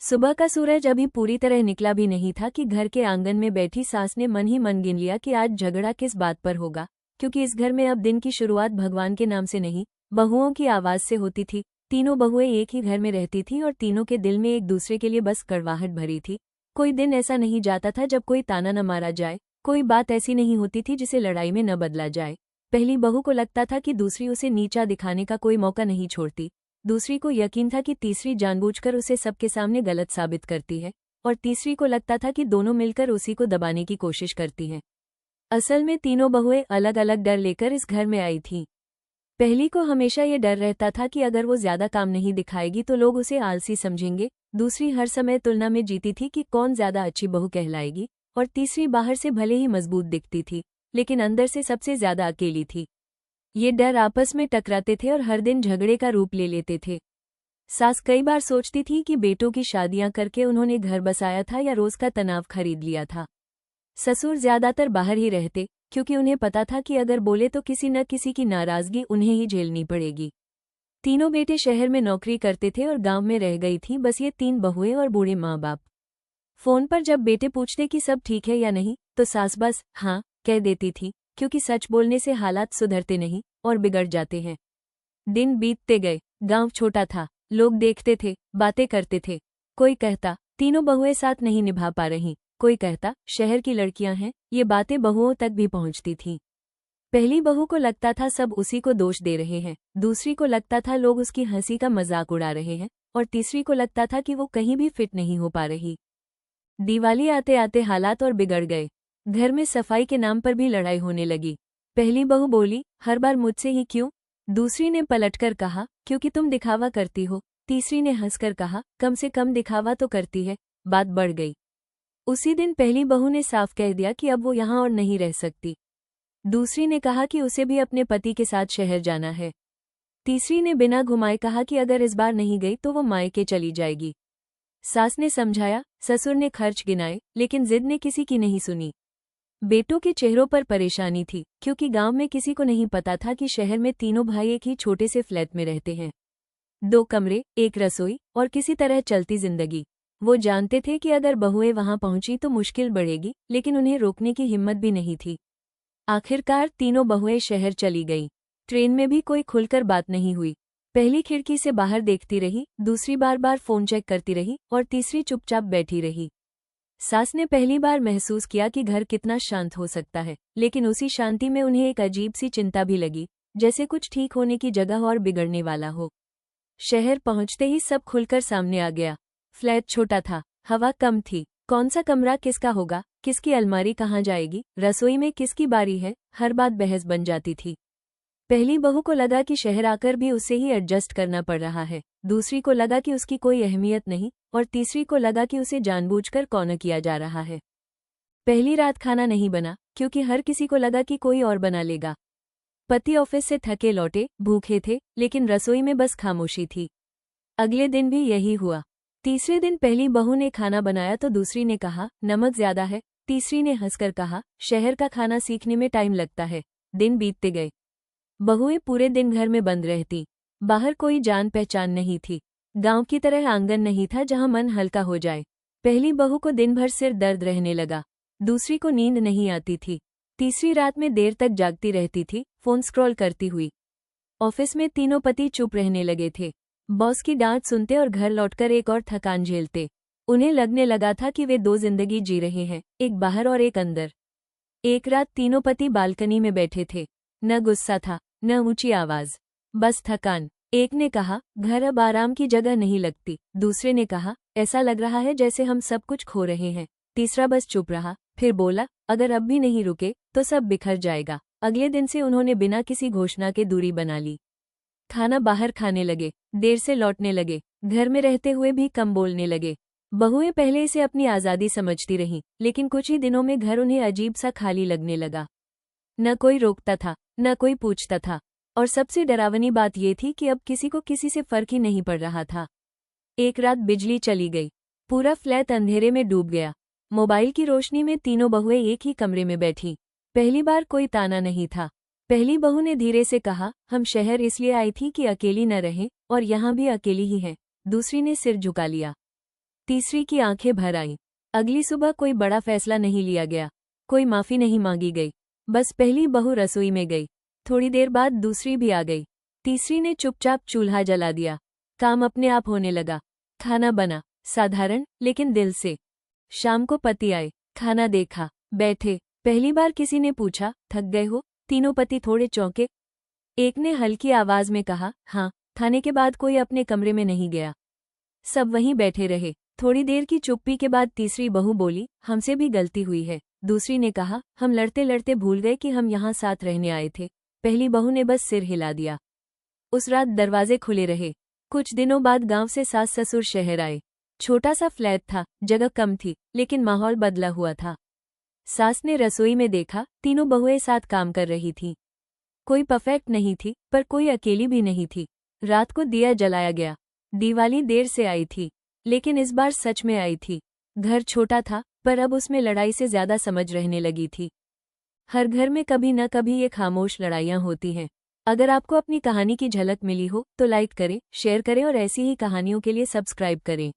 सुबह का सूरज अभी पूरी तरह निकला भी नहीं था कि घर के आंगन में बैठी सास ने मन ही मन गिन लिया कि आज झगड़ा किस बात पर होगा, क्योंकि इस घर में अब दिन की शुरुआत भगवान के नाम से नहीं, बहुओं की आवाज से होती थी। तीनों बहुएं एक ही घर में रहती थीं और तीनों के दिल में एक दूसरे के लिए बस कड़वाहट भरी थी। कोई दिन ऐसा नहीं जाता था जब कोई ताना न मारा जाए, कोई बात ऐसी नहीं होती थी जिसे लड़ाई में न बदला जाए। पहली बहू को लगता था कि दूसरी उसे नीचा दिखाने का कोई मौका नहीं छोड़ती। दूसरी को यकीन था कि तीसरी जानबूझकर उसे सबके सामने गलत साबित करती है, और तीसरी को लगता था कि दोनों मिलकर उसी को दबाने की कोशिश करती हैं। असल में तीनों बहुएं अलग अलग डर लेकर इस घर में आई थीं। पहली को हमेशा ये डर रहता था कि अगर वो ज्यादा काम नहीं दिखाएगी तो लोग उसे आलसी समझेंगे। दूसरी हर समय तुलना में जीती थी कि कौन ज्यादा अच्छी बहू कहलाएगी, और तीसरी बाहर से भले ही मजबूत दिखती थी, लेकिन अंदर से सबसे ज्यादा अकेली थी। ये डर आपस में टकराते थे और हर दिन झगड़े का रूप ले लेते थे। सास कई बार सोचती थी कि बेटों की शादियां करके उन्होंने घर बसाया था या रोज का तनाव खरीद लिया था। ससुर ज्यादातर बाहर ही रहते, क्योंकि उन्हें पता था कि अगर बोले तो किसी न किसी की नाराजगी उन्हें ही झेलनी पड़ेगी। तीनों बेटे शहर में नौकरी करते थे और गांव में रह गई थी बस ये तीन बहुएं और बूढ़े माँ बाप। फोन पर जब बेटे पूछते कि सब ठीक है या नहीं, तो सास बस हाँ कह देती थी, क्योंकि सच बोलने से हालात सुधरते नहीं और बिगड़ जाते हैं। दिन बीतते गए, गांव छोटा था, लोग देखते थे, बातें करते थे। कोई कहता तीनों बहुएं साथ नहीं निभा पा रहीं, कोई कहता शहर की लड़कियां हैं। ये बातें बहुओं तक भी पहुंचती थीं। पहली बहू को लगता था सब उसी को दोष दे रहे हैं, दूसरी को लगता था लोग उसकी हंसी का मजाक उड़ा रहे हैं, और तीसरी को लगता था कि वो कहीं भी फिट नहीं हो पा रही। दिवाली आते आते हालात और बिगड़ गए। घर में सफाई के नाम पर भी लड़ाई होने लगी। पहली बहू बोली, हर बार मुझसे ही क्यों? दूसरी ने पलटकर कहा, क्योंकि तुम दिखावा करती हो। तीसरी ने हंसकर कहा, कम से कम दिखावा तो करती है। बात बढ़ गई। उसी दिन पहली बहू ने साफ कह दिया कि अब वो यहाँ और नहीं रह सकती। दूसरी ने कहा कि उसे भी अपने पति के साथ शहर जाना है। तीसरी ने बिना घुमाए कहा कि अगर इस बार नहीं गई तो वो मायके चली जाएगी। सास ने समझाया, ससुर ने खर्च गिनाए, लेकिन जिद ने किसी की नहीं सुनी। बेटों के चेहरों पर परेशानी थी, क्योंकि गांव में किसी को नहीं पता था कि शहर में तीनों भाई एक ही छोटे से फ्लैट में रहते हैं। 2 कमरे, एक रसोई और किसी तरह चलती जिंदगी। वो जानते थे कि अगर बहुएं वहां पहुंची तो मुश्किल बढ़ेगी, लेकिन उन्हें रोकने की हिम्मत भी नहीं थी। आखिरकार तीनों बहुएं शहर चली गईं। ट्रेन में भी कोई खुलकर बात नहीं हुई। पहली खिड़की से बाहर देखती रही, दूसरी बार बार फोन चेक करती रही, और तीसरी चुपचाप बैठी रही। सास ने पहली बार महसूस किया कि घर कितना शांत हो सकता है, लेकिन उसी शांति में उन्हें एक अजीब सी चिंता भी लगी, जैसे कुछ ठीक होने की जगह और बिगड़ने वाला हो। शहर पहुंचते ही सब खुलकर सामने आ गया। फ्लैट छोटा था, हवा कम थी, कौन सा कमरा किसका होगा, किसकी अलमारी कहाँ जाएगी, रसोई में किसकी बारी है, हर बात बहस बन जाती थी। पहली बहू को लगा कि शहर आकर भी उसे ही एडजस्ट करना पड़ रहा है, दूसरी को लगा कि उसकी कोई अहमियत नहीं, और तीसरी को लगा कि उसे जानबूझकर कॉर्नर किया जा रहा है। पहली रात खाना नहीं बना, क्योंकि हर किसी को लगा कि कोई और बना लेगा। पति ऑफिस से थके लौटे, भूखे थे, लेकिन रसोई में बस खामोशी थी। अगले दिन भी यही हुआ। तीसरे दिन पहली बहू ने खाना बनाया तो दूसरी ने कहा, नमक ज्यादा है। तीसरी ने हंसकर कहा, शहर का खाना सीखने में टाइम लगता है। दिन बीतते गए। बहुएं पूरे दिन घर में बंद रहती। बाहर कोई जान पहचान नहीं थी। गांव की तरह आंगन नहीं था जहां मन हल्का हो जाए। पहली बहू को दिन भर सिर दर्द रहने लगा, दूसरी को नींद नहीं आती थी, तीसरी रात में देर तक जागती रहती थी, फोन स्क्रॉल करती हुई। ऑफिस में तीनों पति चुप रहने लगे थे, बॉस की डांट सुनते और घर लौटकर एक और थकान झेलते। उन्हें लगने लगा था कि वे 2 जिंदगी जी रहे हैं, एक बाहर और एक अंदर। एक रात तीनों पति बालकनी में बैठे थे। न गुस्सा था, न ऊंची आवाज, बस थकान। एक ने कहा, घर अब आराम की जगह नहीं लगती। दूसरे ने कहा, ऐसा लग रहा है जैसे हम सब कुछ खो रहे हैं। तीसरा बस चुप रहा, फिर बोला, अगर अब भी नहीं रुके तो सब बिखर जाएगा। अगले दिन से उन्होंने बिना किसी घोषणा के दूरी बना ली। खाना बाहर खाने लगे, देर से लौटने लगे, घर में रहते हुए भी कम बोलने लगे। बहुएं पहले इसे अपनी आज़ादी समझती रहीं, लेकिन कुछ ही दिनों में घर उन्हें अजीब सा खाली लगने लगा। न कोई रोकता था, न कोई पूछता था, और सबसे डरावनी बात ये थी कि अब किसी को किसी से फर्क ही नहीं पड़ रहा था। एक रात बिजली चली गई, पूरा फ्लैट अंधेरे में डूब गया। मोबाइल की रोशनी में तीनों बहुएं एक ही कमरे में बैठी। पहली बार कोई ताना नहीं था। पहली बहू ने धीरे से कहा, हम शहर इसलिए आई थी कि अकेली न रहें, और यहाँ भी अकेली ही है। दूसरी ने सिर झुका लिया। तीसरी की आंखें भर आईं। अगली सुबह कोई बड़ा फैसला नहीं लिया गया, कोई माफी नहीं मांगी गई। बस पहली बहू रसोई में गई, थोड़ी देर बाद दूसरी भी आ गई। तीसरी ने चुपचाप चूल्हा जला दिया। काम अपने आप होने लगा। खाना बना, साधारण लेकिन दिल से। शाम को पति आए, खाना देखा, बैठे। पहली बार किसी ने पूछा, थक गए हो? तीनों पति थोड़े चौंके। एक ने हल्की आवाज में कहा, हाँ। खाने के बाद कोई अपने कमरे में नहीं गया, सब वहीं बैठे रहे। थोड़ी देर की चुप्पी के बाद तीसरी बहू बोली, हमसे भी गलती हुई है। दूसरी ने कहा, हम लड़ते लड़ते भूल गए कि हम यहाँ साथ रहने आए थे। पहली बहू ने बस सिर हिला दिया। उस रात दरवाजे खुले रहे। कुछ दिनों बाद गांव से सास ससुर शहर आए। छोटा सा फ्लैट था, जगह कम थी, लेकिन माहौल बदला हुआ था। सास ने रसोई में देखा, तीनों बहुएं साथ काम कर रही थीं। कोई परफेक्ट नहीं थी, पर कोई अकेली भी नहीं थी। रात को दिया जलाया गया। दिवाली देर से आई थी, लेकिन इस बार सच में आई थी। घर छोटा था, पर अब उसमें लड़ाई से ज्यादा समझ रहने लगी थी। हर घर में कभी न कभी ये खामोश लड़ाइयाँ होती हैं। अगर आपको अपनी कहानी की झलक मिली हो तो लाइक करें, शेयर करें और ऐसी ही कहानियों के लिए सब्सक्राइब करें।